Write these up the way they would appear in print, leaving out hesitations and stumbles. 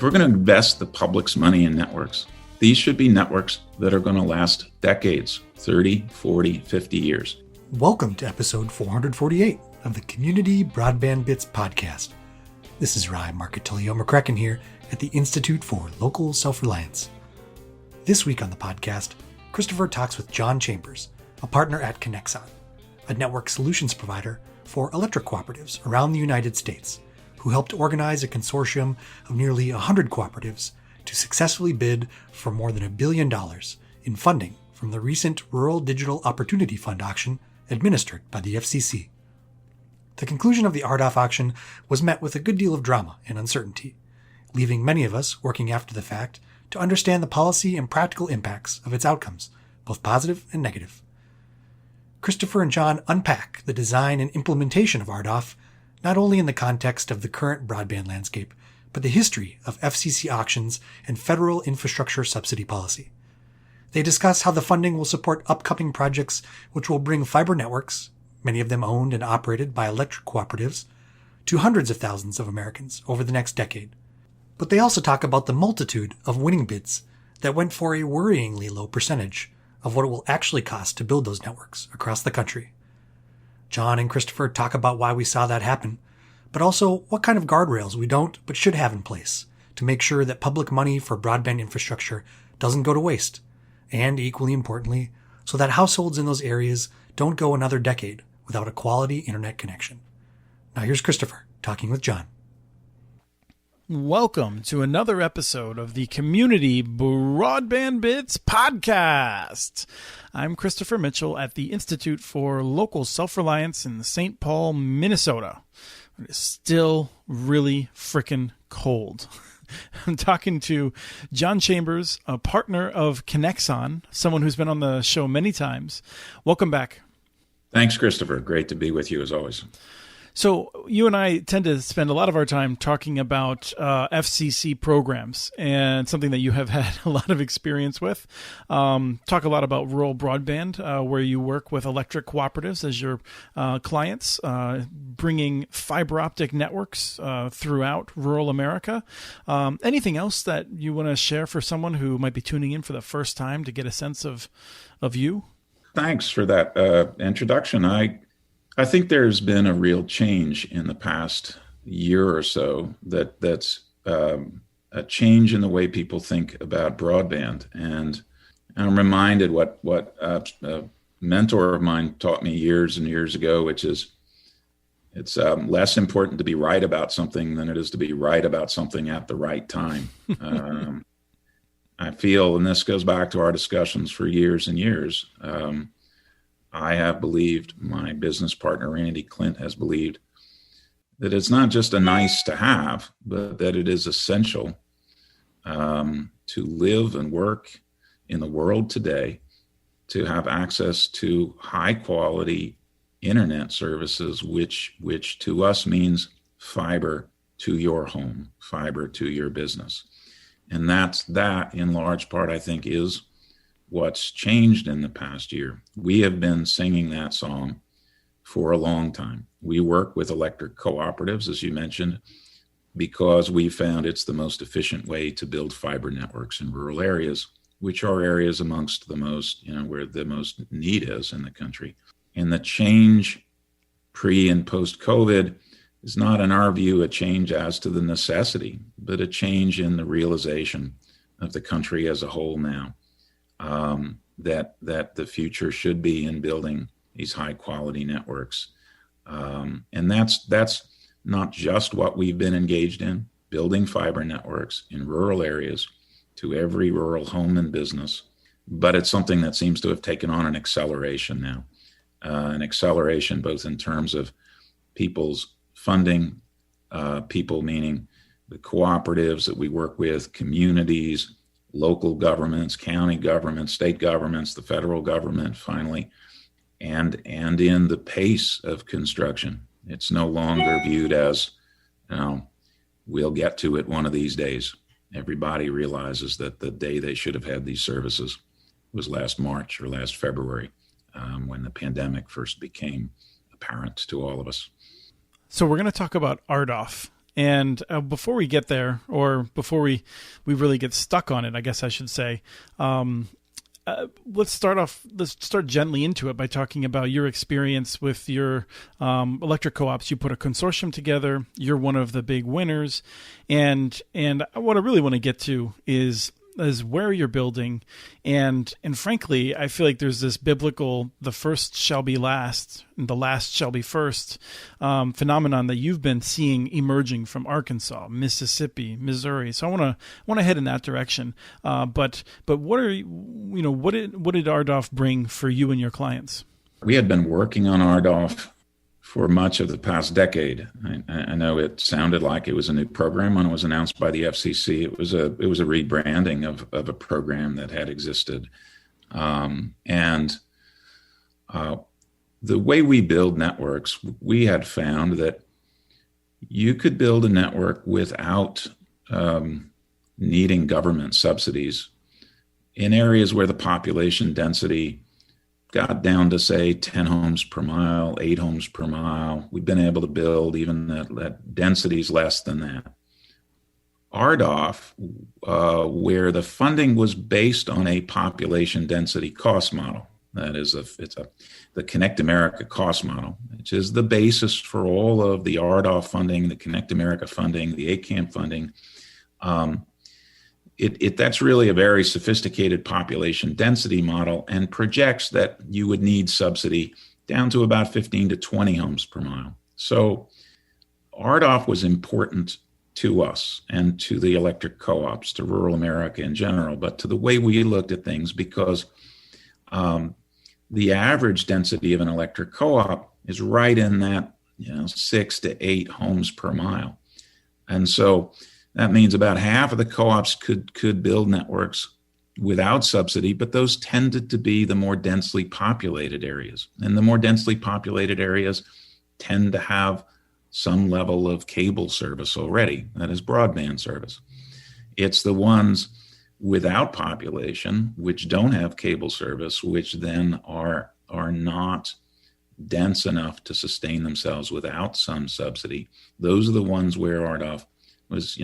we're going to invest the public's money in networks, these should be networks that are going to last decades, 30, 40, 50 years. Welcome to episode 448 of the Community Broadband Bits podcast. This is Ryan Marcatilio McCracken here at the Institute for Local Self-Reliance. This week on the podcast, Christopher talks with John Chambers, a partner at Connexon, a network solutions provider for electric cooperatives around the United States, who helped organize a consortium of nearly 100 cooperatives to successfully bid for more than $1 billion in funding from the recent Rural Digital Opportunity Fund auction administered by the FCC. The conclusion of the RDOF auction was met with a good deal of drama and uncertainty, leaving many of us working after the fact to understand the policy and practical impacts of its outcomes, both positive and negative. Christopher and John unpack the design and implementation of RDOF, not only in the context of the current broadband landscape, but the history of FCC auctions and federal infrastructure subsidy policy. They discuss how the funding will support upcoming projects which will bring fiber networks, many of them owned and operated by electric cooperatives, to hundreds of thousands of Americans over the next decade. But they also talk about the multitude of winning bids that went for a worryingly low percentage of what it will actually cost to build those networks across the country. John and Christopher talk about why we saw that happen, but also what kind of guardrails we don't but should have in place to make sure that public money for broadband infrastructure doesn't go to waste, and equally importantly, so that households in those areas don't go another decade without a quality internet connection. Now here's Christopher talking with John. Welcome to another episode of the Community Broadband Bits podcast. I'm Christopher Mitchell at the Institute for Local Self-Reliance in St. Paul, Minnesota. It is still really frickin' cold. I'm talking to John Chambers, a partner of Connexon, someone who's been on the show many times. Welcome back. Thanks, Christopher. Great to be with you as always. So you and I tend to spend a lot of our time talking about FCC programs, and something that you have had a lot of experience with. Talk a lot about rural broadband, where you work with electric cooperatives as your clients, bringing fiber optic networks throughout rural America. Anything else that you want to share for someone who might be tuning in for the first time to get a sense of you? Thanks for that introduction. I think there's been a real change in the past year or so that's a change in the way people think about broadband. And I'm reminded what a mentor of mine taught me years and years ago, which is it's less important to be right about something than it is to be right about something at the right time. I feel, and this goes back to our discussions for years and years, I have believed, my business partner, Randy Clint, has believed that it's not just a nice to have, but that it is essential to live and work in the world today, to have access to high quality internet services, which to us means fiber to your home, fiber to your business. And that in large part, I think, is what's changed in the past year. We have been singing that song for a long time. We work with electric cooperatives, as you mentioned, because we found it's the most efficient way to build fiber networks in rural areas, which are areas amongst the most, where the most need is in the country. And the change pre and post COVID is not, in our view, a change as to the necessity, but a change in the realization of the country as a whole now. That the future should be in building these high quality networks. And that's not just what we've been engaged in, building fiber networks in rural areas to every rural home and business, but it's something that seems to have taken on an acceleration now, an acceleration both in terms of people's funding, people meaning the cooperatives that we work with, communities, local governments, county governments, state governments, the federal government, finally, and in the pace of construction. It's no longer viewed as, we'll get to it one of these days. Everybody realizes that the day they should have had these services was last March or last February, when the pandemic first became apparent to all of us. So we're going to talk about RDOF And before we get there, or before we really get stuck on it, I guess I should say, let's start gently into it by talking about your experience with your electric co-ops. You put a consortium together. You're one of the big winners, and what I really want to get to is where you're building, and frankly, I feel like there's this biblical "the first shall be last, and the last shall be first" phenomenon that you've been seeing emerging from Arkansas, Mississippi, Missouri. So I want to head in that direction. But what what did RDOF bring for you and your clients? We had been working on RDOF for much of the past decade. I know it sounded like it was a new program when it was announced by the FCC. It was a rebranding of a program that had existed. And the way we build networks, we had found that you could build a network without needing government subsidies in areas where the population density got down to, say, 10 homes per mile, 8 homes per mile. We've been able to build even at densities less than that. RDOF, where the funding was based on a population density cost model. That is, the Connect America cost model, which is the basis for all of the RDOF funding, the Connect America funding, the ACAMP funding. That's really a very sophisticated population density model and projects that you would need subsidy down to about 15 to 20 homes per mile. So RDOF was important to us and to the electric co-ops, to rural America in general, but to the way we looked at things, because the average density of an electric co-op is right in that 6 to 8 homes per mile. And so that means about half of the co-ops could build networks without subsidy, but those tended to be the more densely populated areas. And the more densely populated areas tend to have some level of cable service already, that is broadband service. It's the ones without population, which don't have cable service, which then are not dense enough to sustain themselves without some subsidy. Those are the ones where RDOF was,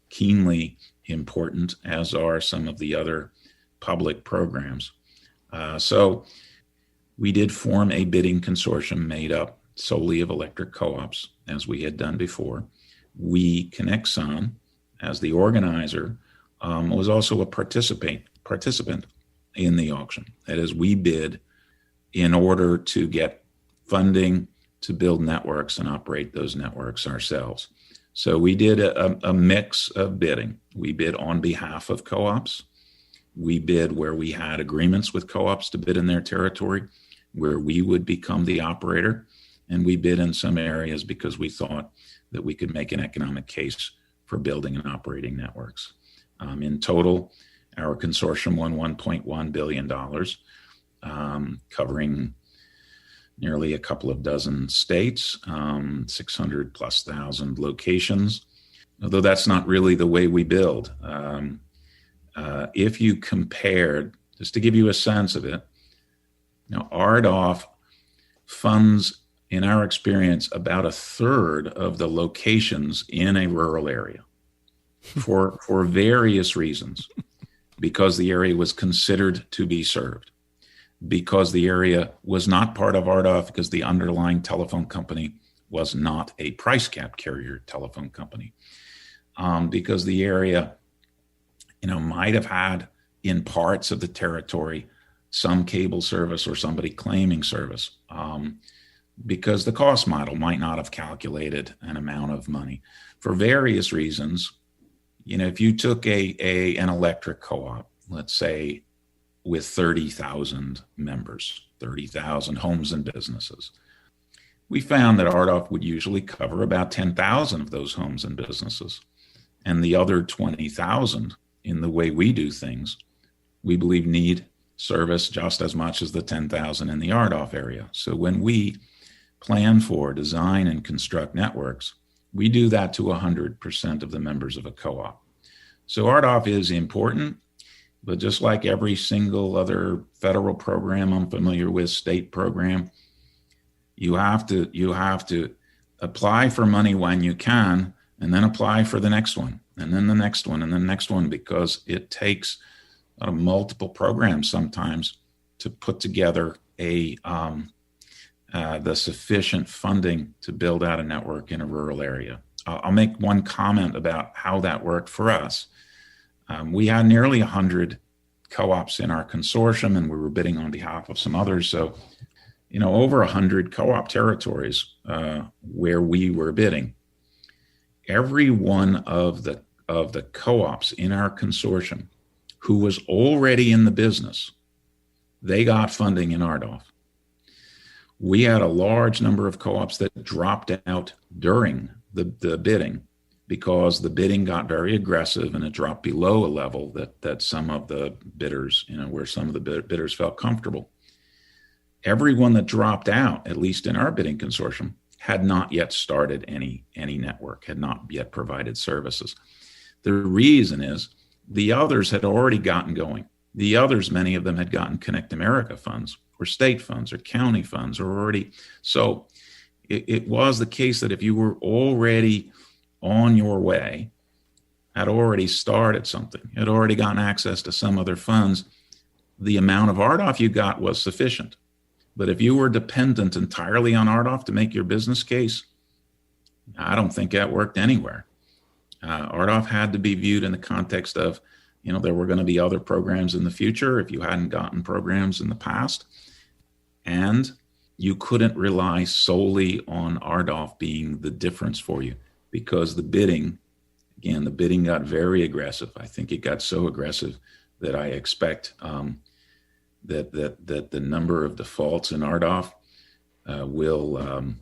keenly important, as are some of the other public programs. So we did form a bidding consortium made up solely of electric co-ops, as we had done before. We, Conexon, as the organizer, was also a participant in the auction. That is, we bid in order to get funding to build networks and operate those networks ourselves. So we did a mix of bidding. We bid on behalf of co-ops. We bid where we had agreements with co-ops to bid in their territory, where we would become the operator. And we bid in some areas because we thought that we could make an economic case for building and operating networks. In total, our consortium won $1.1 billion, covering nearly a couple of dozen states, 600 plus thousand locations, although that's not really the way we build. If you compared, just to give you a sense of it, RDOF funds, in our experience, about a third of the locations in a rural area for various reasons, because the area was considered to be served, because the area was not part of RDOF, because the underlying telephone company was not a price cap carrier telephone company, because the area, might have had in parts of the territory some cable service or somebody claiming service, because the cost model might not have calculated an amount of money for various reasons. If you took an electric co-op, let's say, with 30,000 members, 30,000 homes and businesses, we found that RDOF would usually cover about 10,000 of those homes and businesses. And the other 20,000, in the way we do things, we believe need service just as much as the 10,000 in the RDOF area. So when we plan for, design, and construct networks, we do that to 100% of the members of a co-op. So RDOF is important, but just like every single other federal program I'm familiar with, state program, you have to apply for money when you can and then apply for the next one, and then the next one, and the next one, because it takes multiple programs sometimes to put together the sufficient funding to build out a network in a rural area. I'll make one comment about how that worked for us. We had nearly 100 co-ops in our consortium, and we were bidding on behalf of some others. So, over 100 co-op territories where we were bidding. Every one of the co-ops in our consortium who was already in the business, they got funding in RDOF. We had a large number of co-ops that dropped out during the bidding because the bidding got very aggressive and it dropped below a level that some of the bidders, where some of the bidders felt comfortable. Everyone that dropped out, at least in our bidding consortium, had not yet started any network, had not yet provided services. The reason is the others had already gotten going. The others, many of them had gotten Connect America funds or state funds or county funds or already. So it was the case that if you were already on your way, had already started something, had already gotten access to some other funds, the amount of RDOF you got was sufficient. But if you were dependent entirely on RDOF to make your business case, I don't think that worked anywhere. RDOF had to be viewed in the context of, there were going to be other programs in the future if you hadn't gotten programs in the past. And you couldn't rely solely on RDOF being the difference for you, because the bidding got very aggressive. I think it got so aggressive that I expect that the number of defaults in RDOF will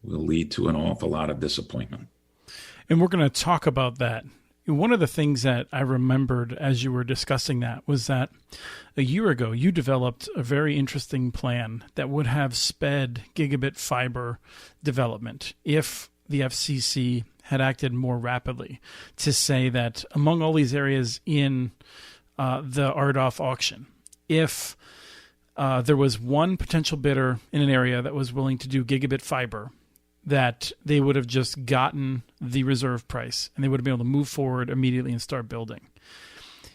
lead to an awful lot of disappointment. And we're going to talk about that. One of the things that I remembered as you were discussing that was that a year ago, you developed a very interesting plan that would have sped gigabit fiber development if the FCC had acted more rapidly, to say that among all these areas in the RDOF auction, if there was one potential bidder in an area that was willing to do gigabit fiber, that they would have just gotten the reserve price and they would have been able to move forward immediately and start building.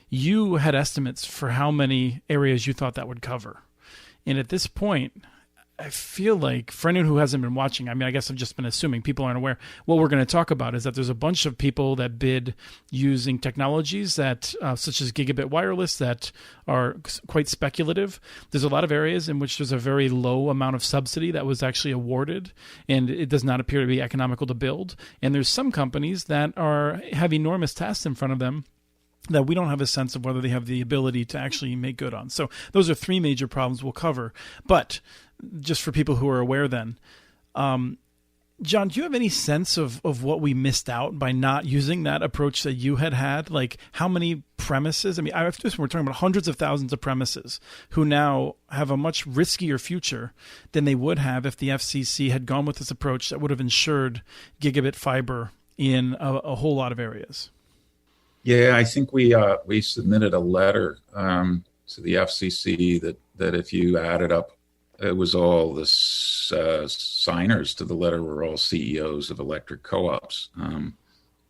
You had estimates for how many areas you thought that would cover. And at this point, I feel like, for anyone who hasn't been watching, I guess I've just been assuming people aren't aware. What we're going to talk about is that there's a bunch of people that bid using technologies that, such as gigabit wireless, that are quite speculative. There's a lot of areas in which there's a very low amount of subsidy that was actually awarded, and it does not appear to be economical to build. And there's some companies that have enormous tasks in front of them that we don't have a sense of whether they have the ability to actually make good on. So those are three major problems we'll cover. But just for people who are aware then, John, do you have any sense of what we missed out by not using that approach that you had? Like how many premises? We're talking about hundreds of thousands of premises who now have a much riskier future than they would have if the FCC had gone with this approach that would have ensured gigabit fiber in a whole lot of areas. Yeah, I think we submitted a letter to the FCC that if you added up, it was all the signers to the letter were all CEOs of electric co-ops.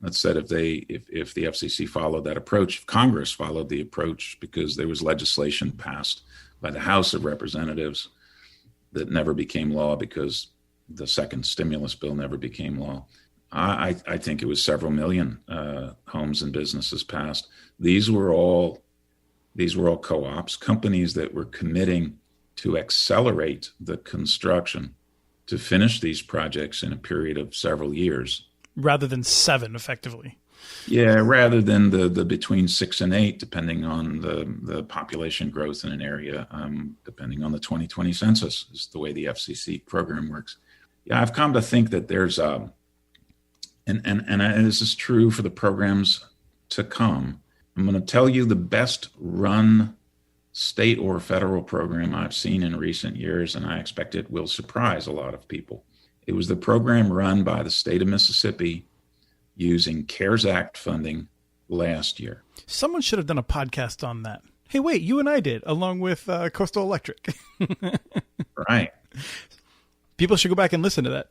That said, if the FCC followed that approach, if Congress followed the approach, because there was legislation passed by the House of Representatives that never became law because the second stimulus bill never became law. I think it was several million homes and businesses passed. These were all co-ops, companies that were committing to accelerate the construction to finish these projects in a period of several years. Rather than 7, effectively. Yeah, rather than the between 6 and 8, depending on the population growth in an area, depending on the 2020 census, is the way the FCC program works. Yeah, I've come to think that there's and this is true for the programs to come. I'm going to tell you the best run state or federal program I've seen in recent years, and I expect it will surprise a lot of people. It was the program run by the state of Mississippi using CARES Act funding last year. Someone should have done a podcast on that. Hey, wait, you and I did, along with Coastal Electric. Right. People should go back and listen to that.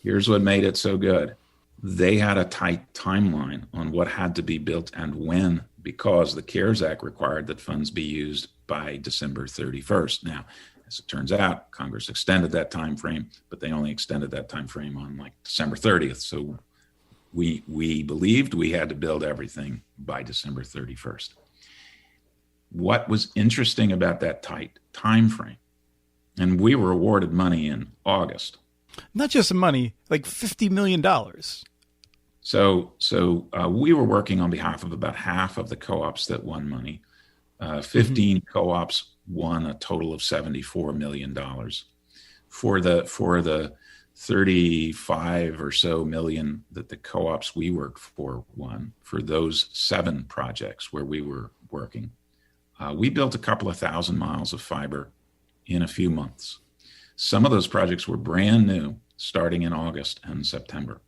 Here's what made it so good. they had a tight timeline on what had to be built and when, because the CARES Act required that funds be used by December 31st. Now, as it turns out, Congress extended that time frame, but they only extended that time frame on like December 30th. So we believed we had to build everything by December 31st. What was interesting about that tight time frame, and we were awarded money in August. Not just money, like $50 million. So we were working on behalf of about half of the co-ops that won money. 15 co-ops won a total of $74 million. For the 35 or so million that the co-ops we worked for won, for those 7 projects where we were working, we built a couple of thousand miles of fiber in a few months. Some of those projects were brand new, starting in August and September.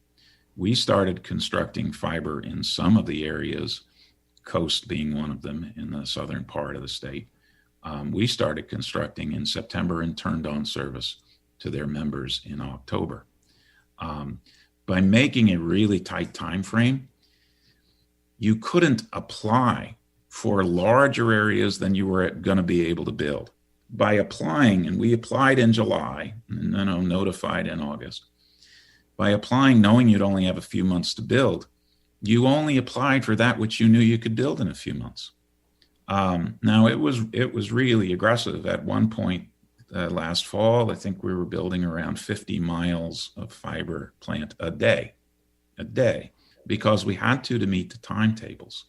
We started constructing fiber in some of the areas, Coast being one of them in the southern part of the state. We started constructing in September and turned on service to their members in October. By making a really tight time frame, you couldn't apply for larger areas than you were going to be able to build. By applying, and we applied in July and then notified in August, by applying knowing you'd only have a few months to build, you only applied for that which you knew you could build in a few months. Now, it was really aggressive. At one point last fall, I think we were building around 50 miles of fiber plant a day, because we had to meet the timetables.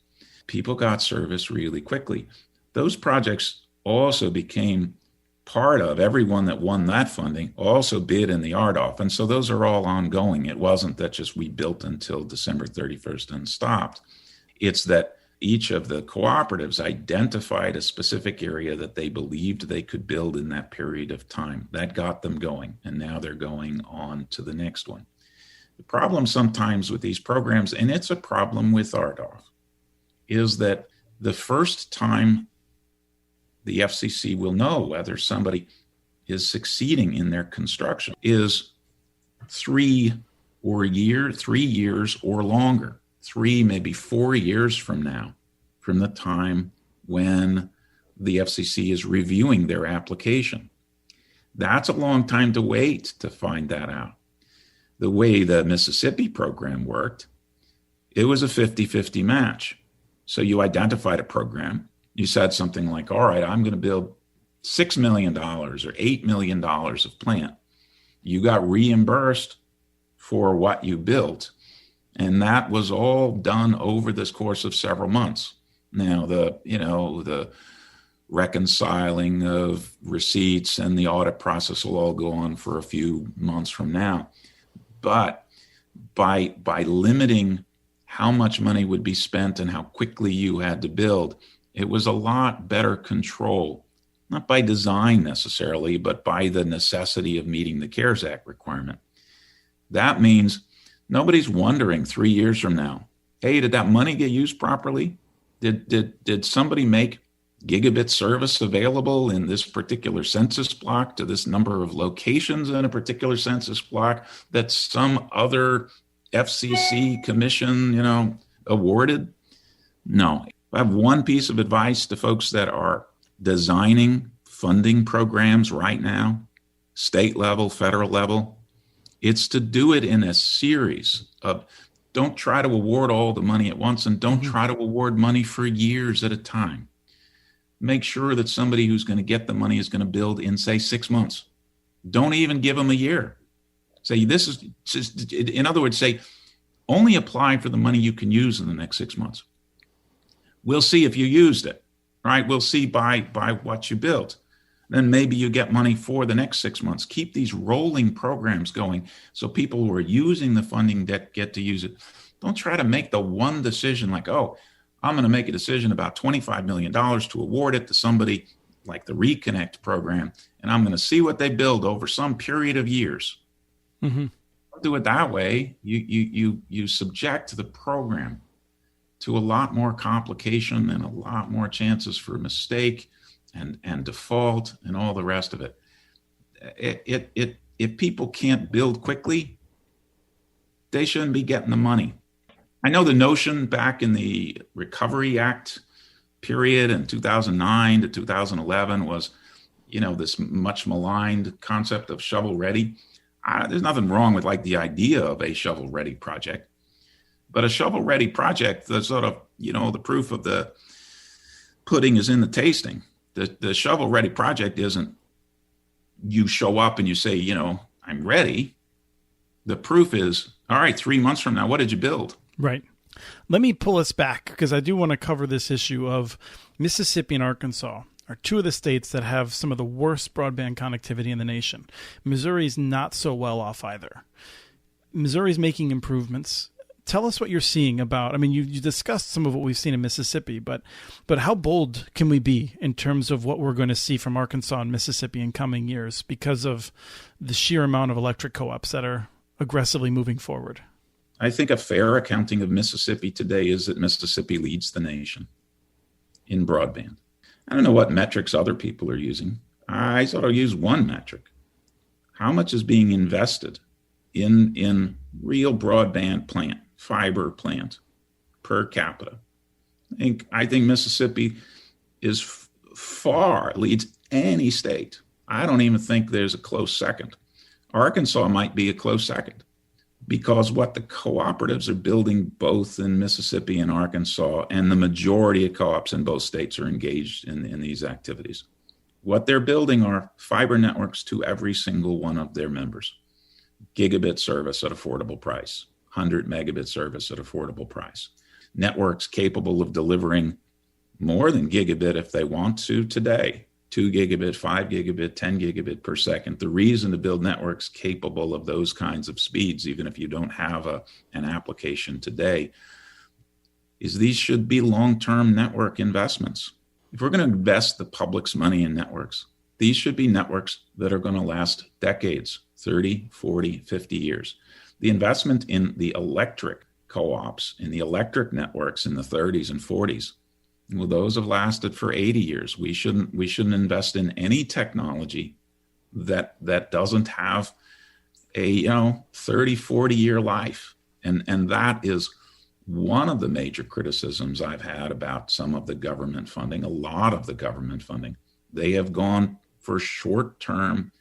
People got service really quickly. Those projects also became part of, everyone that won that funding also bid in the RDOF. And so those are all ongoing. It wasn't that just we built until December 31st and stopped. It's that each of the cooperatives identified a specific area that they believed they could build in that period of time. That got them going. And now they're going on to the next one. The problem sometimes with these programs, and it's a problem with RDOF, is that the first time the FCC will know whether somebody is succeeding in their construction is 3 years or longer, 3, maybe 4 years from now, from the time when the FCC is reviewing their application. That's a long time to wait to find that out. The way the Mississippi program worked, it was a 50-50 match. So you identified a program. You said something like, all right, I'm going to build $6 million or $8 million of plant. You got reimbursed for what you built. And that was all done over this course of several months. Now, the reconciling of receipts and the audit process will all go on for a few months from now. But by limiting how much money would be spent and how quickly you had to build, it was a lot better control, not by design necessarily, but by the necessity of meeting the CARES Act requirement. That means nobody's wondering 3 years from now, hey, did that money get used properly? Did somebody make gigabit service available in this particular census block to this number of locations in a particular census block that some other FCC commission, awarded? No. I have one piece of advice to folks that are designing funding programs right now, state level, federal level. It's to do it in a series of, don't try to award all the money at once, and don't try to award money for years at a time. Make sure that somebody who's going to get the money is going to build in, say, 6 months. Don't even give them a year. Say, this is just, in other words, say, only apply for the money you can use in the next 6 months. We'll see if you used it, right? We'll see by what you built. Then maybe you get money for the next 6 months. Keep these rolling programs going so people who are using the funding get to use it. Don't try to make the one decision like, oh, I'm going to make a decision about $25 million to award it to somebody like the Reconnect program, and I'm going to see what they build over some period of years. Mm-hmm. Don't do it that way. You subject the program to a lot more complication and a lot more chances for mistake and default and all the rest of it. If people can't build quickly, they shouldn't be getting the money. I know the notion back in the Recovery Act period in 2009 to 2011 was, this much maligned concept of shovel ready. There's nothing wrong with like the idea of a shovel ready project, but a shovel ready project, the sort of, the proof of the pudding is in the tasting. The shovel ready project isn't you show up and you say, I'm ready. The proof is, all right, 3 months from now, what did you build? Right. Let me pull us back because I do want to cover this issue of Mississippi and Arkansas are two of the states that have some of the worst broadband connectivity in the nation. Missouri's not so well off either. Missouri's making improvements. Tell us what you're seeing about, you discussed some of what we've seen in Mississippi, but how bold can we be in terms of what we're going to see from Arkansas and Mississippi in coming years because of the sheer amount of electric co-ops that are aggressively moving forward? I think a fair accounting of Mississippi today is that Mississippi leads the nation in broadband. I don't know what metrics other people are using. I sort of use one metric. How much is being invested in real broadband plant, fiber plant per capita? I think Mississippi is far leads any state. I don't even think there's a close second. Arkansas might be a close second because what the cooperatives are building both in Mississippi and Arkansas, and the majority of co-ops in both states are engaged in these activities. What they're building are fiber networks to every single one of their members. Gigabit service at affordable price, 100 megabit service at affordable price. Networks capable of delivering more than gigabit if they want to today. 2 gigabit, 5 gigabit, 10 gigabit per second. The reason to build networks capable of those kinds of speeds, even if you don't have an application today, is these should be long-term network investments. If we're going to invest the public's money in networks, these should be networks that are going to last decades, 30, 40, 50 years. The investment in the electric co-ops, in the electric networks in the 30s and 40s, well, those have lasted for 80 years. We shouldn't invest in any technology that doesn't have a 30, 40-year life. And that is one of the major criticisms I've had about some of the government funding, a lot of the government funding. They have gone for short-term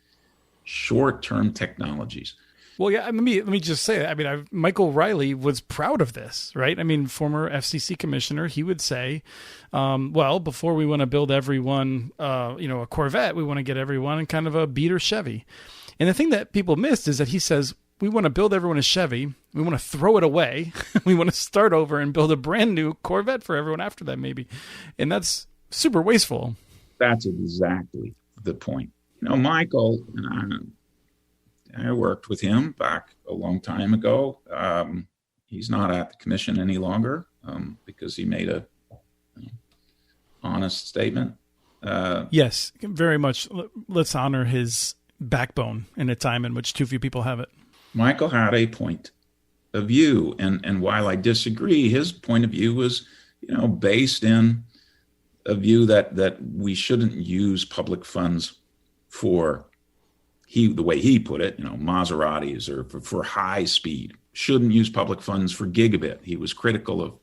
technologies. Well, yeah, let me just say, Michael Riley was proud of this, right? Former FCC commissioner, he would say, before we want to build everyone, a Corvette, we want to get everyone in kind of a beater Chevy. And the thing that people missed is that he says, we want to build everyone a Chevy. We want to throw it away. We want to start over and build a brand new Corvette for everyone after that, maybe. And that's super wasteful. That's exactly the point. Michael, and I worked with him back a long time ago. He's not at the commission any longer because he made a honest statement. Yes, very much. Let's honor his backbone in a time in which too few people have it. Michael had a point of view, and while I disagree, his point of view was, based in a view that we shouldn't use public funds for the way he put it, Maseratis or for high speed. Shouldn't use public funds for gigabit. He was critical of.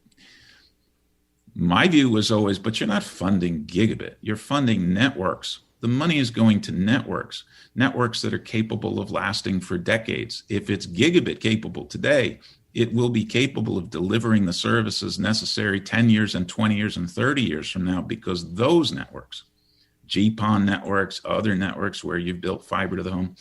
My view was always, but you're not funding gigabit. You're funding networks. The money is going to networks that are capable of lasting for decades. If it's gigabit capable today, it will be capable of delivering the services necessary 10 years and 20 years and 30 years from now, because those networks, GPON networks, other networks where you've built fiber to the home,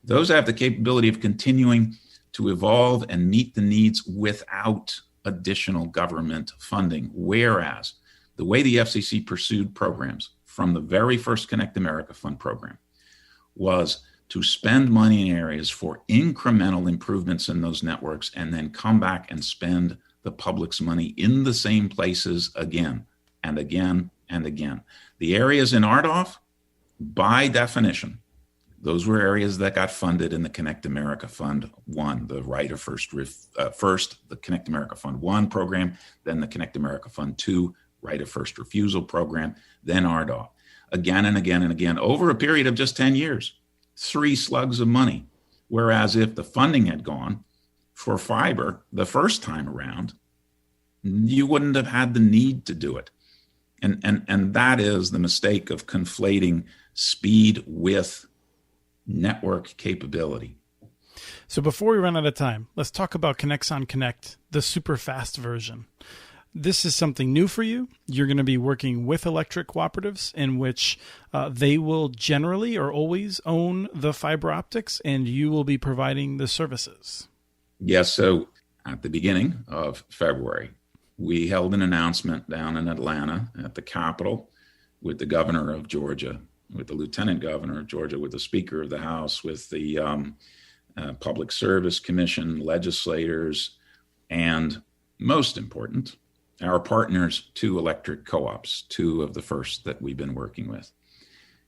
those have the capability of continuing to evolve and meet the needs without additional government funding. Whereas the way the FCC pursued programs from the very first Connect America Fund program was to spend money in areas for incremental improvements in those networks and then come back and spend the public's money in the same places again and again and again. The areas in RDOF, by definition, those were areas that got funded in the Connect America Fund 1, the right of first, the Connect America Fund 1 program, then the Connect America Fund 2 right of first refusal program, then RDOF. Again and again and again, over a period of just 10 years, 3 slugs of money. Whereas if the funding had gone for fiber the first time around, you wouldn't have had the need to do it. And that is the mistake of conflating speed with network capability. So before we run out of time, let's talk about Connexon Connect, the super fast version. This is something new for you. You're going to be working with electric cooperatives in which they will generally or always own the fiber optics, and you will be providing the services. Yes. So at the beginning of February, we held an announcement down in Atlanta at the Capitol with the governor of Georgia, with the lieutenant governor of Georgia, with the Speaker of the House, with the Public Service Commission, legislators, and most important, our partners, 2 electric co-ops, 2 of the first that we've been working with.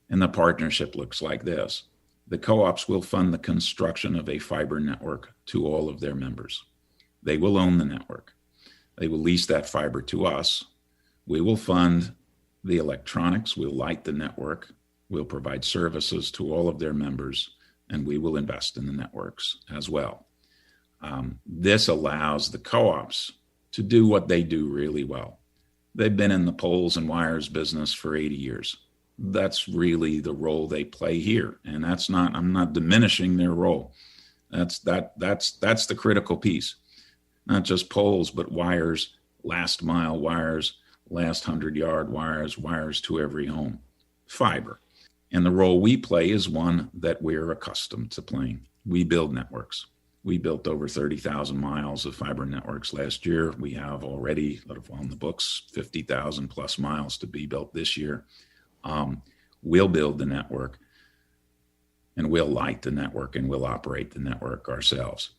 And the partnership looks like this. The co-ops will fund the construction of a fiber network to all of their members. They will own the network. They will lease that fiber to us. We will fund the electronics. We'll light the network. We'll provide services to all of their members, and we will invest in the networks as well. This allows the co-ops to do what they do really well. They've been in the poles and wires business for 80 years. That's really the role they play here. And I'm not diminishing their role. That's the critical piece. Not just poles, but wires, last mile wires, last 100-yard wires, wires to every home, fiber. And the role we play is one that we're accustomed to playing. We build networks. We built over 30,000 miles of fiber networks last year. We have already on the books 50,000 plus miles to be built this year. We'll build the network, and we'll light the network, and we'll operate the network ourselves.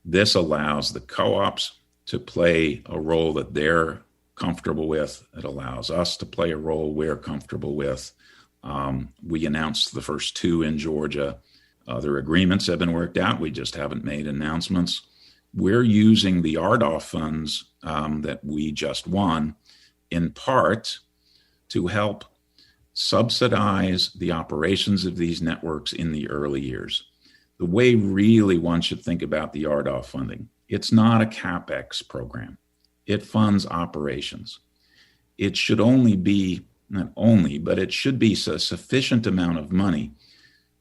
This allows the co-ops to play a role that they're comfortable with. It allows us to play a role we're comfortable with. We announced the first 2 in Georgia. Other agreements have been worked out. We just haven't made announcements. We're using the RDOF funds that we just won in part to help subsidize the operations of these networks in the early years. The way really one should think about the RDOF funding, it's not a CapEx program. It funds operations. It should only be, not only, but it should be a sufficient amount of money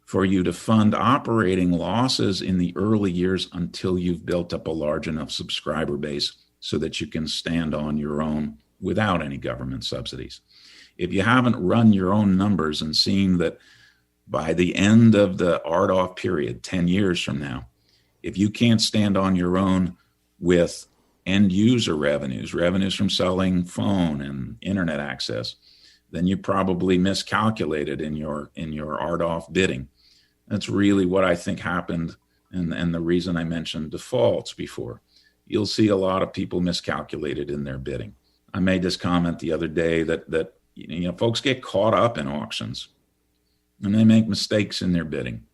for you to fund operating losses in the early years until you've built up a large enough subscriber base so that you can stand on your own without any government subsidies. If you haven't run your own numbers and seen that by the end of the RDOF period, 10 years from now, if you can't stand on your own with end user revenues from selling phone and internet access, then you probably miscalculated in your RDOF bidding. That's really what I think happened, and the reason I mentioned defaults before. You'll see a lot of people miscalculated in their bidding. I made this comment the other day that folks get caught up in auctions and they make mistakes in their bidding.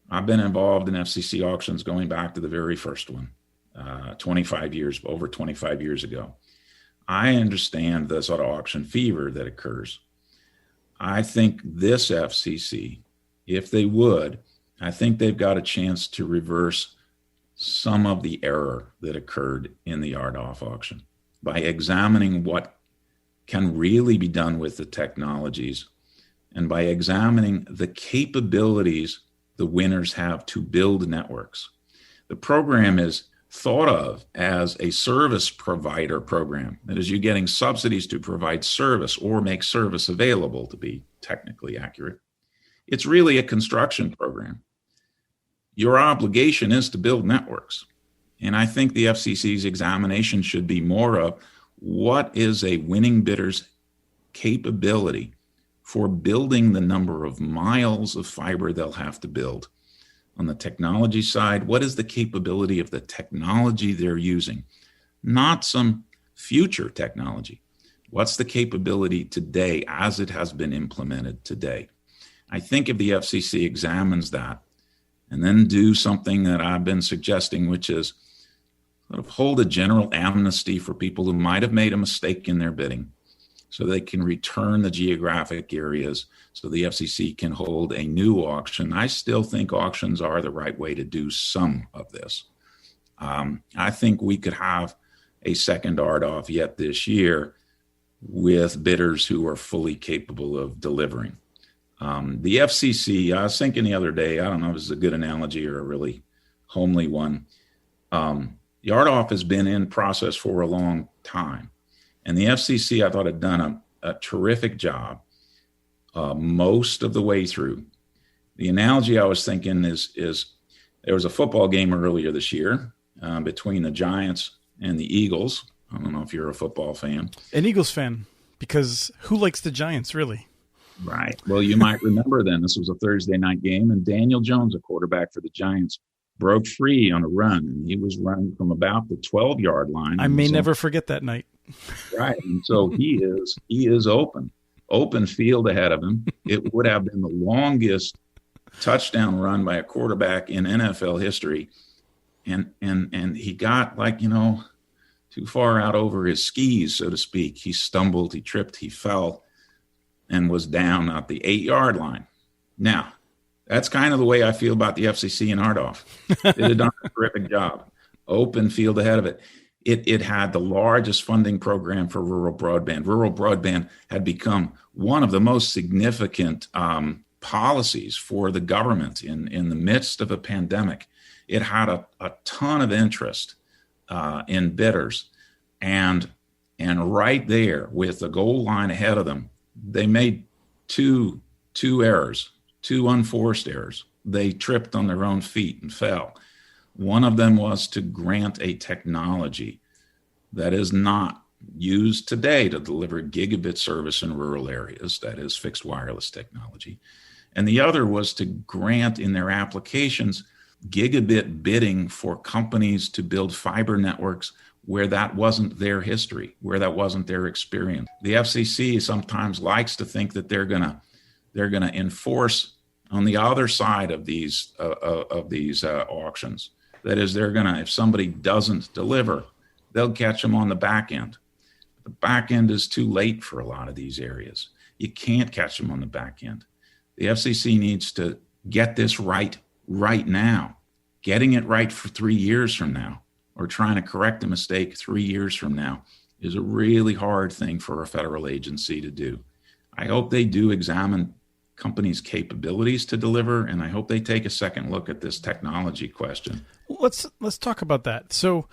I've been involved in FCC auctions going back to the very first one, over 25 years ago. I understand the sort of auction fever that occurs. I think this FCC, if they would, I think they've got a chance to reverse some of the error that occurred in the RDOF auction by examining what can really be done with the technologies and by examining the capabilities the winners have to build networks. The program is thought of as a service provider program. That is, you're getting subsidies to provide service or make service available, to be technically accurate. It's really a construction program. Your obligation is to build networks. And I think the FCC's examination should be more of what is a winning bidder's capability for building the number of miles of fiber they'll have to build. On the technology side, what is the capability of the technology they're using? Not some future technology. What's the capability today as it has been implemented today? I think if the FCC examines that and then do something that I've been suggesting, which is sort of hold a general amnesty for people who might have made a mistake in their bidding so they can return the geographic areas so the FCC can hold a new auction. I still think auctions are the right way to do some of this. I think we could have a second RDOF yet this year with bidders who are fully capable of delivering. The FCC, I was thinking the other day, I don't know if it's a good analogy or a really homely one. The RDOF has been in process for a long time. And the FCC, I thought, had done a terrific job most of the way through. The analogy I was thinking is there was a football game earlier this year between the Giants and the Eagles. I don't know if you're a football fan. An Eagles fan, because who likes the Giants, really? Right. Well, you might remember then this was a Thursday night game, and Daniel Jones, a quarterback for the Giants, broke free on a run, and he was running from about the 12-yard line. I may never forget that night. Right. And so he is open field ahead of him. It would have been the longest touchdown run by a quarterback in NFL history. And he got too far out over his skis, so to speak. He stumbled, he tripped, he fell, and was down at the 8-yard line. Now, that's kind of the way I feel about the FCC and RDOF. They had done a terrific job. Open field ahead of it. It had the largest funding program for rural broadband. Rural broadband had become one of the most significant policies for the government in the midst of a pandemic. It had a ton of interest in bidders. And right there with the goal line ahead of them, they made two errors, two unforced errors. They tripped on their own feet and fell. One of them was to grant a technology that is not used today to deliver gigabit service in rural areas, that is fixed wireless technology. And the other was to grant in their applications gigabit bidding for companies to build fiber networks where that wasn't their history, where that wasn't their experience. The FCC sometimes likes to think that they're gonna enforce on the other side of these auctions. That is, they're gonna, if somebody doesn't deliver, they'll catch them on the back end. The back end is too late for a lot of these areas. You can't catch them on the back end. The FCC needs to get this right now. Getting it right for 3 years from now, or trying to correct a mistake 3 years from now, is a really hard thing for a federal agency to do. I hope they do examine companies' capabilities to deliver, and I hope they take a second look at this technology question. Let's talk about that. So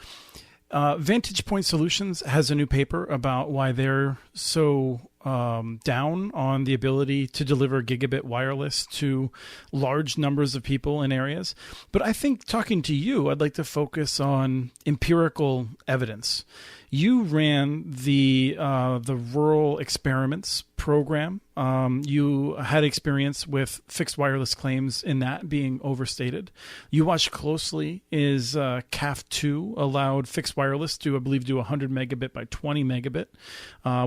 Vantage Point Solutions has a new paper about why they're so down on the ability to deliver gigabit wireless to large numbers of people in areas. But I think, talking to you, I'd like to focus on empirical evidence. You ran the Rural Experiments program. You had experience with fixed wireless claims in that being overstated. You watched closely is CAF2 allowed fixed wireless to, I believe, do 100 megabit by 20 megabit.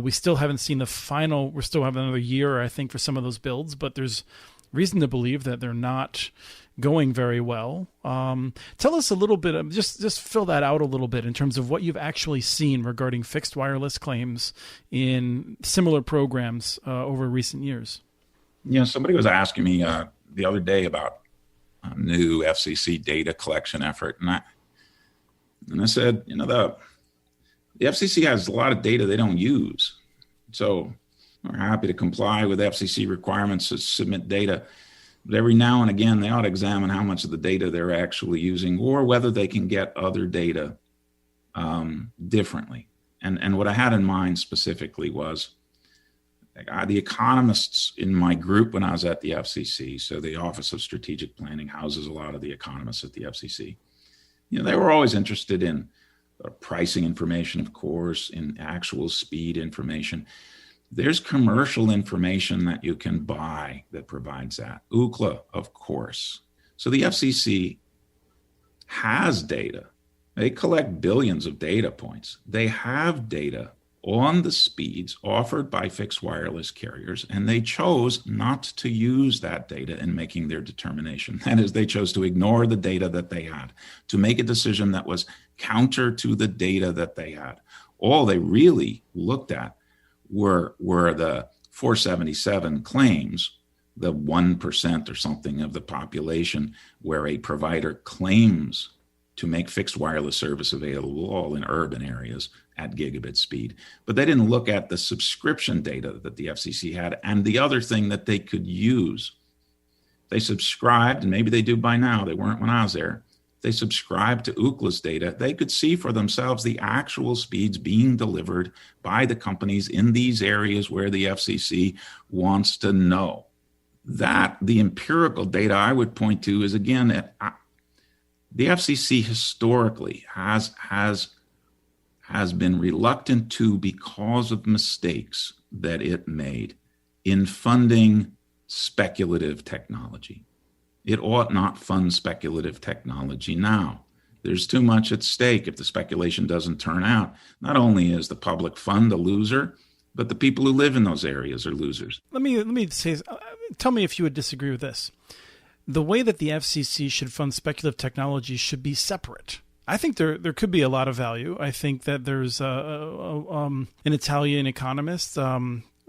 We still haven't seen the final. We still have another year, I think, for some of those builds, but there's reason to believe that they're not going very well. Tell us a little bit of, just fill that out a little bit in terms of what you've actually seen regarding fixed wireless claims in similar programs over recent years. Yeah, somebody was asking me the other day about a new FCC data collection effort, and I said, the FCC has a lot of data they don't use, so we're happy to comply with FCC requirements to submit data. But every now and again, they ought to examine how much of the data they're actually using, or whether they can get other data differently. And what I had in mind specifically was the economists in my group when I was at the FCC, so the Office of Strategic Planning houses a lot of the economists at the FCC. They were always interested in pricing information, of course, in actual speed information. There's commercial information that you can buy that provides that. Ookla, of course. So the FCC has data. They collect billions of data points. They have data on the speeds offered by fixed wireless carriers, and they chose not to use that data in making their determination. That is, they chose to ignore the data that they had, to make a decision that was counter to the data that they had. All they really looked at were the 477 claims, the 1% or something of the population where a provider claims to make fixed wireless service available all in urban areas at gigabit speed. But they didn't look at the subscription data that the FCC had and the other thing that they could use. They subscribed, and maybe they do by now, they weren't when I was there. They subscribed to Ookla's data. They could see for themselves the actual speeds being delivered by the companies in these areas where the FCC wants to know. That the empirical data I would point to is, again, the FCC historically has been reluctant to, because of mistakes that it made in funding speculative technology. It ought not fund speculative technology now. There's too much at stake if the speculation doesn't turn out. Not only is the public fund a loser, but the people who live in those areas are losers. Let me say, tell me if you would disagree with this. The way that the FCC should fund speculative technology should be separate. I think there could be a lot of value. I think that there's an Italian economist,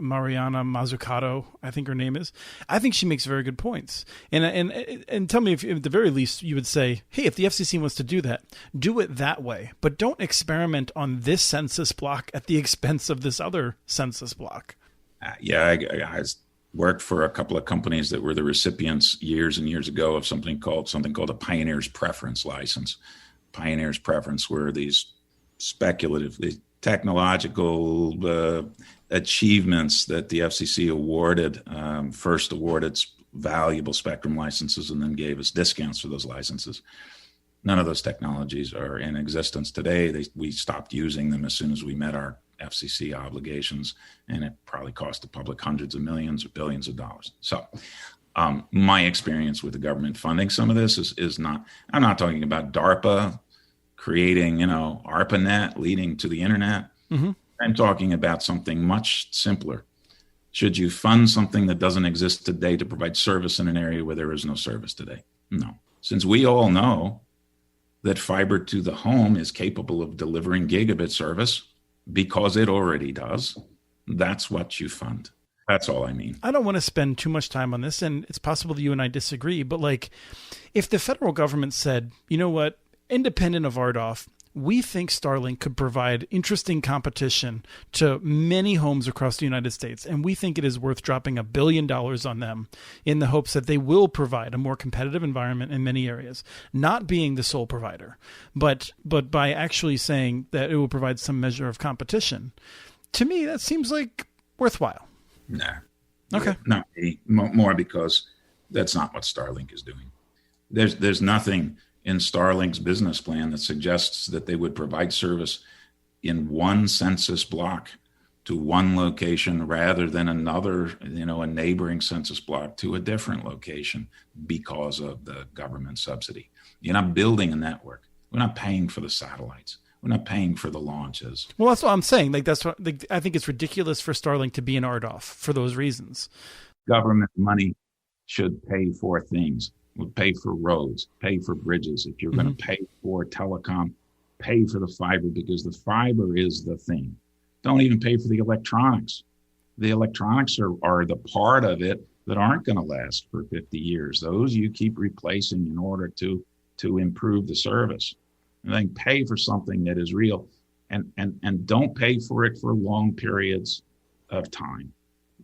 Mariana Mazzucato, I think her name is. I think she makes very good points. And tell me if at the very least you would say, hey, if the FCC wants to do that, do it that way. But don't experiment on this census block at the expense of this other census block. I worked for a couple of companies that were the recipients years and years ago of something called a Pioneer's Preference license. Pioneer's Preference were these speculative, technological achievements that the FCC awarded, first awarded valuable spectrum licenses and then gave us discounts for those licenses. None of those technologies are in existence today. We stopped using them as soon as we met our FCC obligations, and it probably cost the public hundreds of millions or billions of dollars. So my experience with the government funding some of this is not, I'm not talking about DARPA creating, ARPANET leading to the internet. Mm-hmm. I'm talking about something much simpler. Should you fund something that doesn't exist today to provide service in an area where there is no service today? No. Since we all know that fiber to the home is capable of delivering gigabit service because it already does, that's what you fund. That's all I mean. I don't want to spend too much time on this, and it's possible that you and I disagree, but if the federal government said, you know what, independent of RDOF, we think Starlink could provide interesting competition to many homes across the United States, and we think it is worth dropping $1 billion on them in the hopes that they will provide a more competitive environment in many areas, not being the sole provider, but by actually saying that it will provide some measure of competition. To me, that seems like worthwhile. No. Okay. Not me. More because that's not what Starlink is doing. There's nothing in Starlink's business plan that suggests that they would provide service in one census block to one location rather than another, a neighboring census block to a different location because of the government subsidy. You're not building a network. We're not paying for the satellites. We're not paying for the launches. Well, that's what I'm saying. I think it's ridiculous for Starlink to be an RDOF for those reasons. Government money should pay for things. We'll pay for roads, pay for bridges. If you're going to pay for telecom, pay for the fiber because the fiber is the thing. Don't even pay for the electronics. The electronics are the part of it that aren't going to last for 50 years. Those you keep replacing in order to improve the service. And then pay for something that is real and don't pay for it for long periods of time.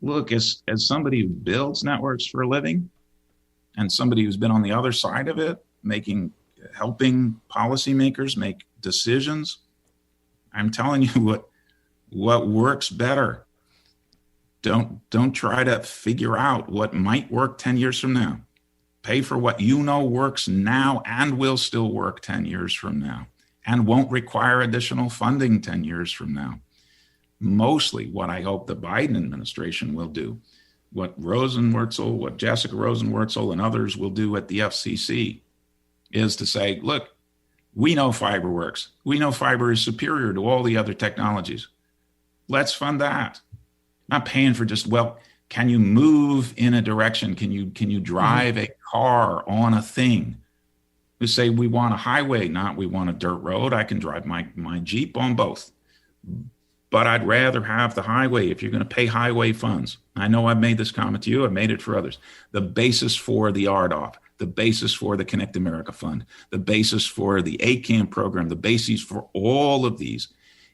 Look, as somebody who builds networks for a living and somebody who's been on the other side of it, helping policymakers make decisions, I'm telling you what works better. Don't try to figure out what might work 10 years from now. Pay for what works now and will still work 10 years from now and won't require additional funding 10 years from now. Mostly what I hope the Biden administration will do, what Jessica Rosenwurzel and others will do at the FCC is to say, look, we know fiber works. We know fiber is superior to all the other technologies. Let's fund that. Not paying for can you move in a direction? Can you drive a car on a thing? We say we want a highway, not we want a dirt road. I can drive my Jeep on both. But I'd rather have the highway if you're going to pay highway funds. I know I've made this comment to you. I've made it for others. The basis for the RDOF, the basis for the Connect America Fund, the basis for the ACAM program, the basis for all of these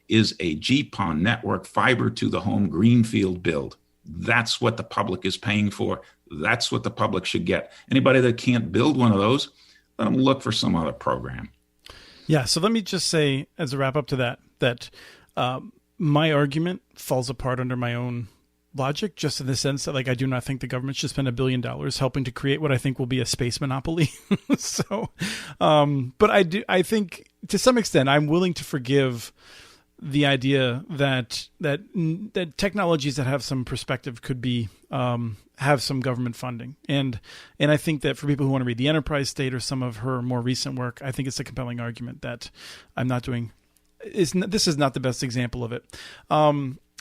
is a GPON network, fiber to the home greenfield build. That's what the public is paying for. That's what the public should get. Anybody that can't build one of those, let them look for some other program. Yeah. So let me just say, as a wrap up to that my argument falls apart under my own logic, just in the sense that, like, I do not think the government should spend $1 billion helping to create what I think will be a space monopoly. So, but I think to some extent I'm willing to forgive the idea that technologies that have some perspective could be have some government funding, and I think that for people who want to read the Enterprise State or some of her more recent work, I think it's a compelling argument that I'm not doing. This is not the best example of it.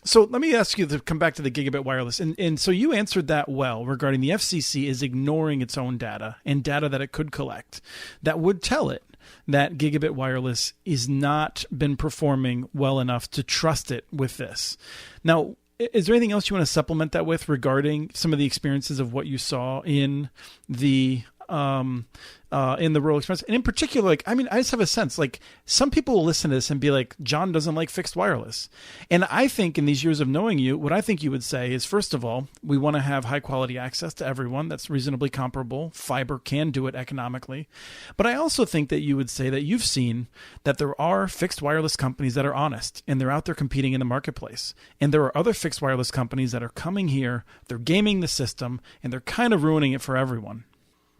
So let me ask you to come back to the gigabit wireless. And so you answered that well regarding the FCC is ignoring its own data and data that it could collect that would tell it that gigabit wireless is not been performing well enough to trust it with this. Now, is there anything else you want to supplement that with regarding some of the experiences of what you saw in the rural express? And in particular, like, I mean, I just have a sense, like, some people will listen to this and be like, John doesn't like fixed wireless. And I think in these years of knowing you, what I think you would say is, first of all, we want to have high quality access to everyone that's reasonably comparable. Fiber can do it economically. But I also think that you would say that you've seen that there are fixed wireless companies that are honest and they're out there competing in the marketplace. And there are other fixed wireless companies that are coming here, they're gaming the system, and they're kind of ruining it for everyone.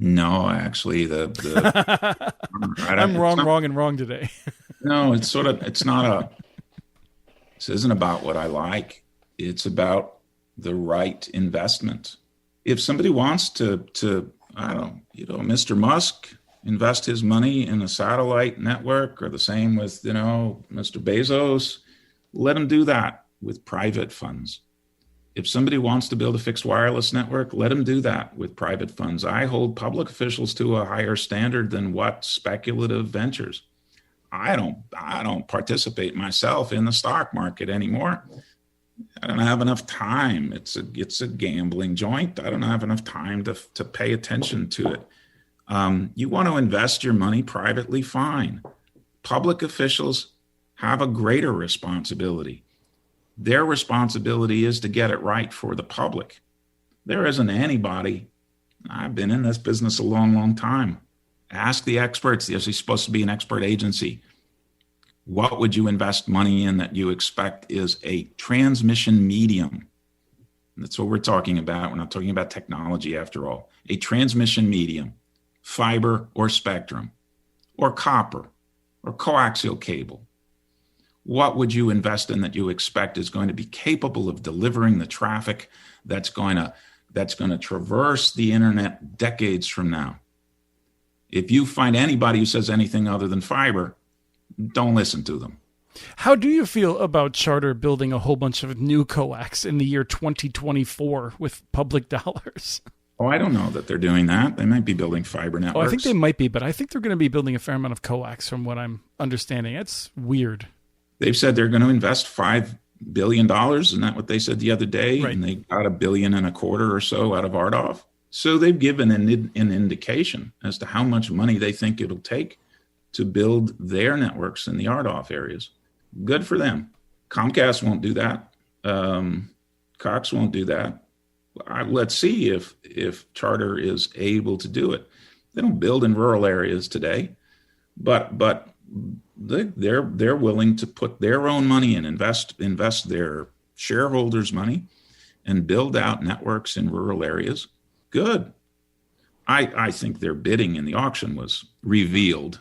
No, actually, I'm wrong today. No, this isn't about what I like. It's about the right investment. If somebody wants to, Mr. Musk invest his money in a satellite network, or the same with, Mr. Bezos, let him do that with private funds. If somebody wants to build a fixed wireless network, let them do that with private funds. I hold public officials to a higher standard than what speculative ventures. I don't participate myself in the stock market anymore. I don't have enough time. It's a gambling joint. I don't have enough time to pay attention to it. You want to invest your money privately, fine. Public officials have a greater responsibility. Their responsibility is to get it right for the public. There isn't anybody. I've been in this business a long, long time. Ask the experts. This is supposed to be an expert agency. What would you invest money in that you expect is a transmission medium? That's what we're talking about. We're not talking about technology after all. A transmission medium, fiber or spectrum, or copper, or coaxial cable. What would you invest in that you expect is going to be capable of delivering the traffic that's going to traverse the internet decades from now? If you find anybody who says anything other than fiber, don't listen to them. How do you feel about Charter building a whole bunch of new coax in the year 2024 with public dollars? Oh, I don't know that they're doing that. They might be building fiber networks. Oh, I think they might be, but I think they're going to be building a fair amount of coax from what I'm understanding. It's weird. They've said they're going to invest $5 billion. Isn't that what they said the other day? Right. And they got $1.25 billion or so out of RDOF. So they've given an indication as to how much money they think it'll take to build their networks in the RDOF areas. Good for them. Comcast won't do that. Cox won't do that. Let's see if Charter is able to do it. They don't build in rural areas today, but they're willing to put their own money and invest their shareholders' money and build out networks in rural areas. Good. I think their bidding in the auction revealed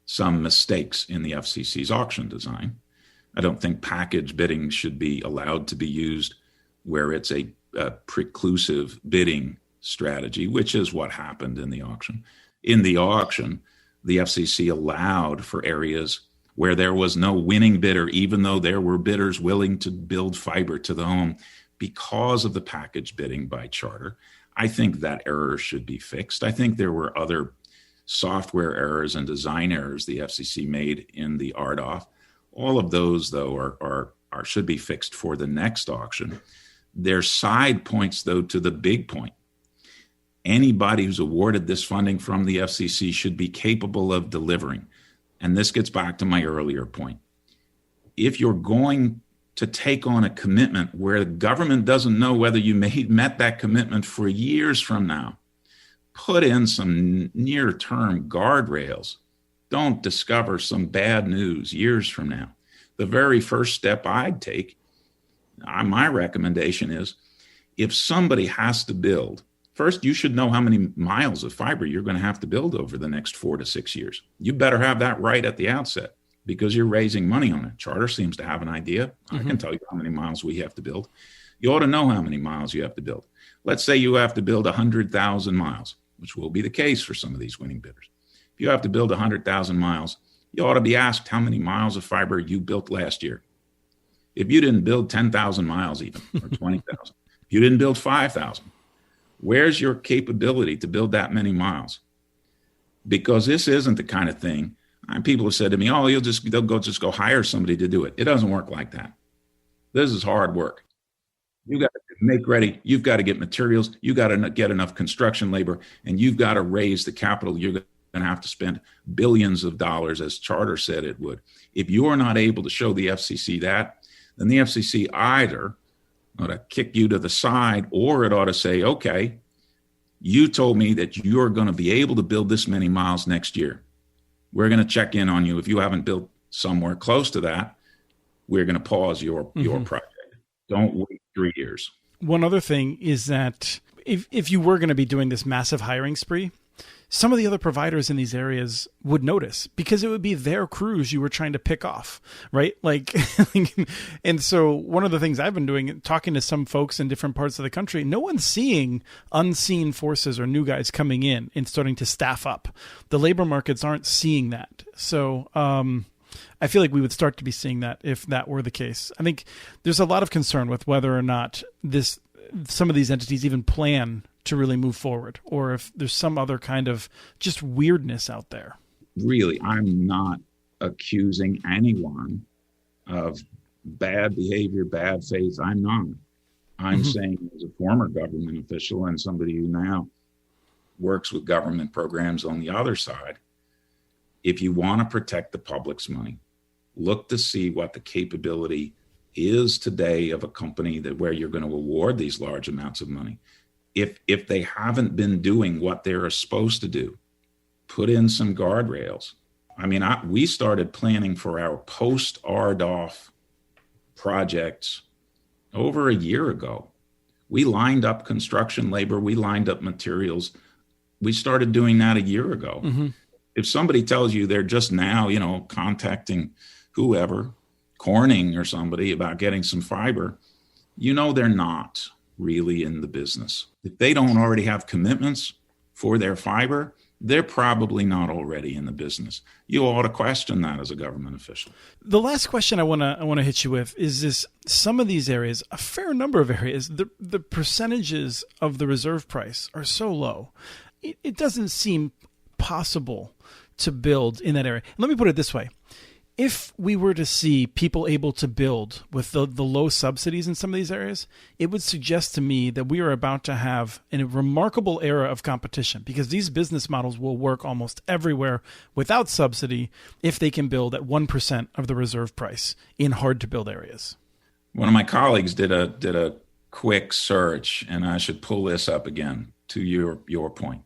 some mistakes in the FCC's auction design. I don't think package bidding should be allowed to be used where it's a preclusive bidding strategy, which is what happened in the auction. In the auction, the FCC allowed for areas where there was no winning bidder, even though there were bidders willing to build fiber to the home because of the package bidding by Charter. I think that error should be fixed. I think there were other software errors and design errors the FCC made in the RDOF. All of those, though, are should be fixed for the next auction. They're side points, though, to the big point. Anybody who's awarded this funding from the FCC should be capable of delivering. And this gets back to my earlier point. If you're going to take on a commitment where the government doesn't know whether you met that commitment for years from now, put in some near-term guardrails. Don't discover some bad news years from now. The very first step I'd take, my recommendation is, if somebody has to build, first, you should know how many miles of fiber you're going to have to build over the next 4 to 6 years. You better have that right at the outset because you're raising money on it. Charter seems to have an idea. I can tell you how many miles we have to build. You ought to know how many miles you have to build. Let's say you have to build 100,000 miles, which will be the case for some of these winning bidders. If you have to build 100,000 miles, you ought to be asked how many miles of fiber you built last year. If you didn't build 10,000 miles even, or 20,000, if you didn't build 5,000, where's your capability to build that many miles? Because this isn't the kind of thing, people have said to me, oh, they'll go hire somebody to do it. It doesn't work like that. This is hard work. You got to make ready. You've got to get materials. You got to get enough construction labor, and you've got to raise the capital. You're going to have to spend billions of dollars, as Charter said it would. If you're not able to show the FCC that, then the FCC either ought to kick you to the side, or it ought to say, okay, you told me that you're going to be able to build this many miles next year. We're going to check in on you. If you haven't built somewhere close to that, we're going to pause your project. Don't wait 3 years. One other thing is that if you were going to be doing this massive hiring spree, some of the other providers in these areas would notice because it would be their crews you were trying to pick off, right? Like, and so one of the things I've been doing, talking to some folks in different parts of the country, no one's seeing unseen forces or new guys coming in and starting to staff up. The labor markets aren't seeing that. So, I feel like we would start to be seeing that if that were the case. I think there's a lot of concern with whether or not some of these entities even plan to really move forward, or if there's some other kind of just weirdness out there. Really, I'm not accusing anyone of bad behavior, bad faith. I'm not. I'm saying, as a former government official and somebody who now works with government programs on the other side, if you want to protect the public's money, look to see what the capability is today of a company where you're going to award these large amounts of money. If they haven't been doing what they're supposed to do, put in some guardrails. I mean, we started planning for our post RDOF projects over a year ago. We lined up construction labor. We lined up materials. We started doing that a year ago. If somebody tells you they're just now, contacting whoever, Corning or somebody, about getting some fiber, they're not really in the business. If they don't already have commitments for their fiber, they're probably not already in the business. You ought to question that as a government official. The last question I want to hit you with is this: some of these areas, a fair number of areas, the percentages of the reserve price are so low, it doesn't seem possible to build in that area. Let me put it this way. If we were to see people able to build with the low subsidies in some of these areas, it would suggest to me that we are about to have a remarkable era of competition, because these business models will work almost everywhere without subsidy if they can build at 1% of the reserve price in hard-to-build areas. One of my colleagues did a quick search, and I should pull this up again to your point.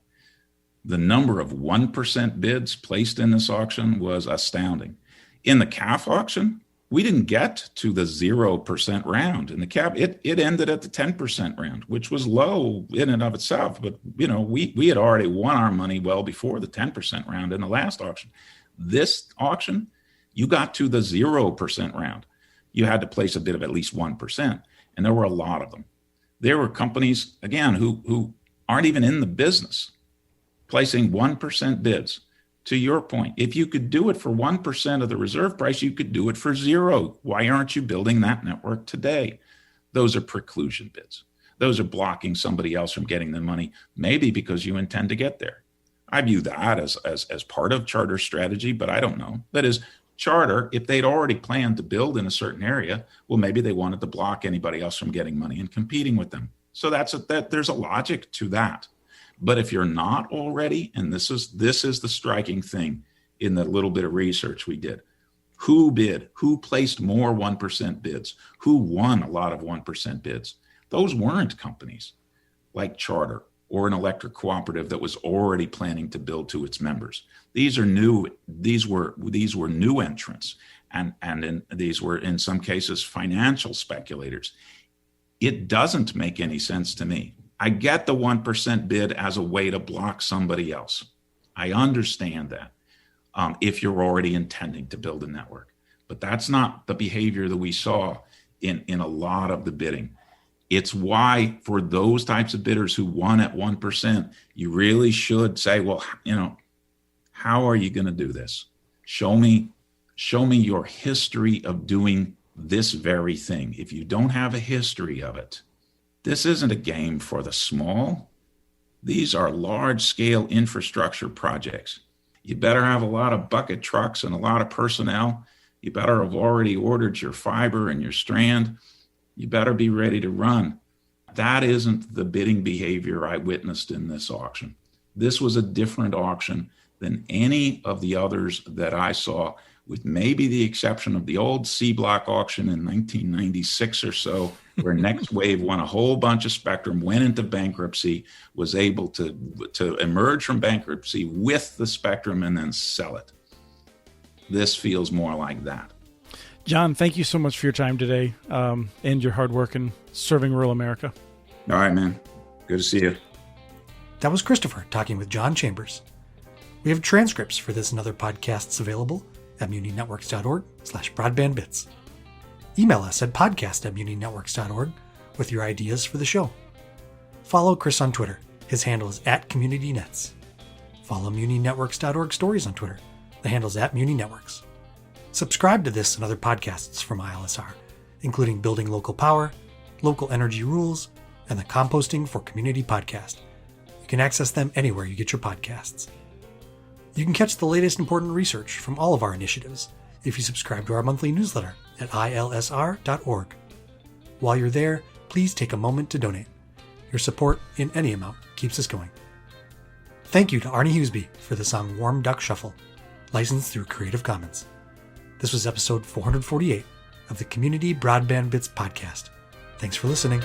The number of 1% bids placed in this auction was astounding. In the CAF auction, we didn't get to the 0% round. In the CAF, it ended at the 10% round, which was low in and of itself. But, we had already won our money well before the 10% round in the last auction. This auction, you got to the 0% round. You had to place a bid of at least 1%. And there were a lot of them. There were companies, again, who aren't even in the business, placing 1% bids. To your point, if you could do it for 1% of the reserve price, you could do it for 0. Why aren't you building that network today? Those are preclusion bids. Those are blocking somebody else from getting the money, maybe because you intend to get there. I view that as part of Charter's strategy, but I don't know. That is, Charter, if they'd already planned to build in a certain area, well, maybe they wanted to block anybody else from getting money and competing with them. So there's a logic to that. But if you're not already, and this is the striking thing in the little bit of research we did, who bid? Who placed more 1% bids? Who won a lot of 1% bids? Those weren't companies like Charter or an electric cooperative that was already planning to build to its members. These were new entrants, and these were in some cases financial speculators. It doesn't make any sense to me. I get the 1% bid as a way to block somebody else. I understand that if you're already intending to build a network. But that's not the behavior that we saw in a lot of the bidding. It's why for those types of bidders who won at 1%, you really should say, well, how are you going to do this? Show me your history of doing this very thing. If you don't have a history of it, this isn't a game for the small. These are large-scale infrastructure projects. You better have a lot of bucket trucks and a lot of personnel. You better have already ordered your fiber and your strand. You better be ready to run. That isn't the bidding behavior I witnessed in this auction. This was a different auction than any of the others that I saw, with maybe the exception of the old C Block auction in 1996 or so, where Next Wave won a whole bunch of spectrum, went into bankruptcy, was able to emerge from bankruptcy with the spectrum and then sell it. This feels more like that. John, thank you so much for your time today and your hard work in serving rural America. All right, man. Good to see you. That was Christopher talking with John Chambers. We have transcripts for this and other podcasts available at muninetworks.org/broadbandbits. Email us at podcast@muninetworks.org with your ideas for the show. Follow Chris on Twitter. His handle is @CommunityNets. Follow muninetworks.org stories on Twitter. The handle is @muninetworks. Subscribe to this and other podcasts from ILSR, including Building Local Power, Local Energy Rules, and the Composting for Community podcast. You can access them anywhere you get your podcasts. You can catch the latest important research from all of our initiatives if you subscribe to our monthly newsletter at ilsr.org. While you're there, please take a moment to donate. Your support in any amount keeps us going. Thank you to Arnie Huseby for the song Warm Duck Shuffle, licensed through Creative Commons. This was episode 448 of the Community Broadband Bits podcast. Thanks for listening.